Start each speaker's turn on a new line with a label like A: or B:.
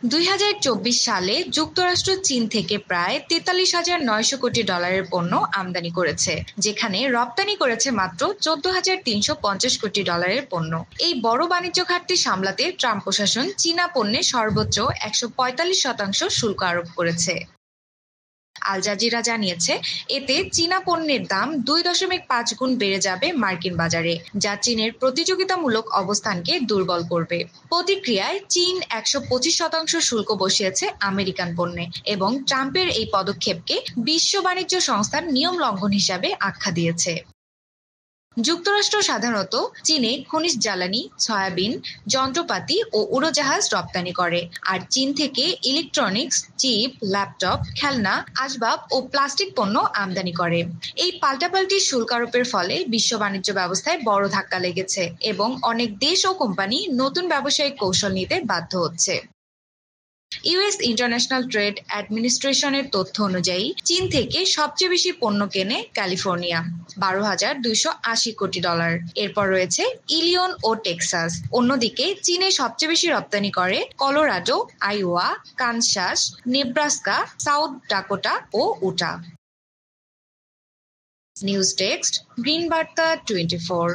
A: 2024 সালে যুক্তরাষ্ট্র চীন থেকে প্রায় 43,900 কোটি ডলারের পণ্য আমদানি করেছে, যেখানে রপ্তানি করেছে মাত্র 14,350 কোটি ডলারের পণ্য। এই বড় বাণিজ্য ঘাটতি সামলাতে ট্রাম্প প্রশাসন চীনা পণ্যে সর্বোচ্চ 145% শুল্ক আরোপ করেছে। আল জাজিরা জানিয়েছে, এতে চীনা পণ্যের দাম 2.5 গুণ বেড়ে যাবে মার্কিন বাজারে, যা চীনের প্রতিযোগিতামূলক অবস্থানকে দুর্বল করবে। প্রতিক্রিয়ায় চীন 125% শুল্ক বসিয়েছে আমেরিকান পণ্যে এবং ট্রাম্পের এই পদক্ষেপকে বিশ্ব বাণিজ্য সংস্থার নিয়ম লঙ্ঘন হিসাবে আখ্যা দিয়েছে। যুক্তরাষ্ট্র সাধারণত চীনে খনিজ জ্বালানি, সয়াবিন, যন্ত্রপাতি ও উড়োজাহাজ রপ্তানি করে, আর চীন থেকে ইলেকট্রনিক্স, চিপ, ল্যাপটপ, খেলনা, আসবাব ও প্লাস্টিক পণ্য আমদানি করে। এই পাল্টাপাল্টি শুল্ক আরোপের ফলে বিশ্ব বাণিজ্য ব্যবস্থায় বড় ধাক্কা লেগেছে এবং অনেক দেশ ও কোম্পানি নতুন ব্যবসায়িক কৌশল নিতে বাধ্য হচ্ছে। ইউএস ইন্টারন্যাশনাল ট্রেড অ্যাডমিনিস্ট্রেশনের তথ্য অনুযায়ী চীন থেকে সবচেয়ে বেশি পণ্য কেনে ক্যালিফোর্নিয়া, 12,280 কোটি ডলার। এরপর রয়েছে ইলিনয় ও টেক্সাস। অন্যদিকে চীনে সবচেয়ে বেশি রপ্তানি করে Colorado, Iowa, Kansas, Nebraska, South Dakota ও Utah. News desk, Green Barta 24।